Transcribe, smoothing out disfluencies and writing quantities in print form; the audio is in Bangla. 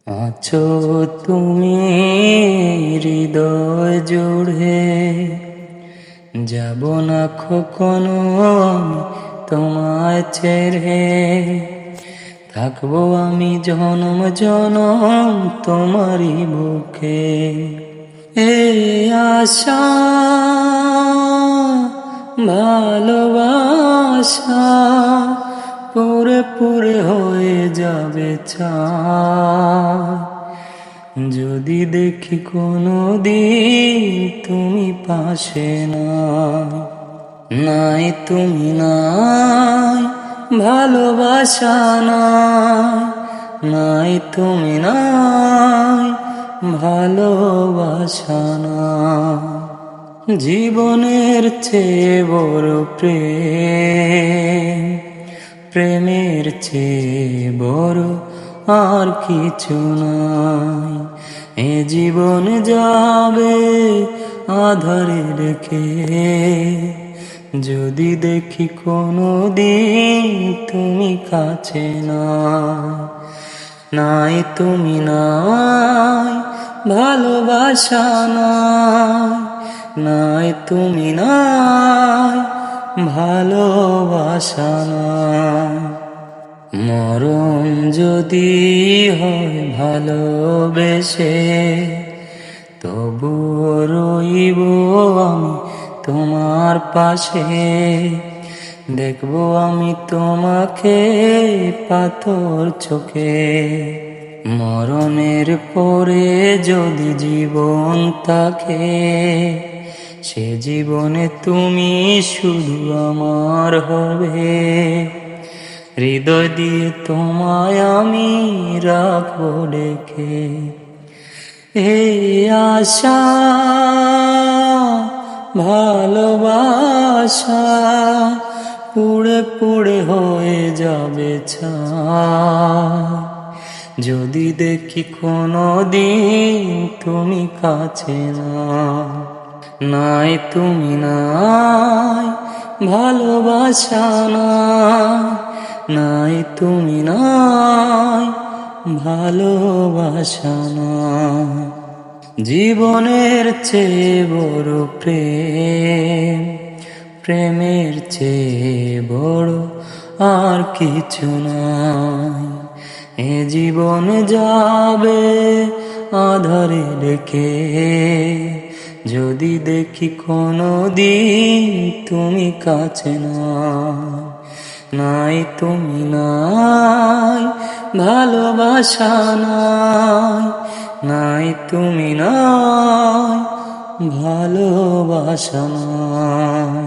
আছো তুমি হৃদয় জুড়ে, যাব না কখনো আমি তোমায় ছেড়ে। থাকবো আমি জনম জনম তোমারই বুকে। এই আশা ভালোবাসা পুরে পুরে হয়ে যাবে চাই, যদি দেখি কোনো দিন তুমি পাশে নাই। তুমি নাই, ভালোবাসা নাই তুমি নাই, ভালোবাসা নাই। জীবনের চেয়ে বড় প্রেম, প্রেমের চেয়ে বড় আর কিছু নাই। এ জীবন যাবে আধারে রেখে, যদি দেখি কোনো দিন তুমি কাছে নাই। তুমি নাই, ভালোবাসা নাই তুমি নাই, ভালোবাসা নাই। মরণ যদি হয় ভালোবেসে, তবু রইব আমি তোমার পাশে। দেখবো আমি তোমাকে পাথর চোখে। মরণের পরে যদি জীবন থাকে, সে জীবনে তুমি শুধু আমার হবে। হৃদয় দিয়ে তোমায় আমি রাখবো ডেকে। এই আশা ভালোবাসা পুড়ে পুড়ে হয়ে যাবে ছাই, যদি দেখি কোনো দিন তুমি কাছে নাই। তুমি নাই, ভালোবাসা নাই তুমি নাই, ভালোবাসা নাই। জীবনের চেয়ে বড় প্রেম, প্রেমের চেয়ে বড় আর কিছু নাই। এ জীবন যাবে আধারে রেখে, যদি দেখি কোনো দিন তুমি কাছে নাই। তুমি নাই, ভালোবাসা নাই তুমি নাই, ভালোবাসা নাই।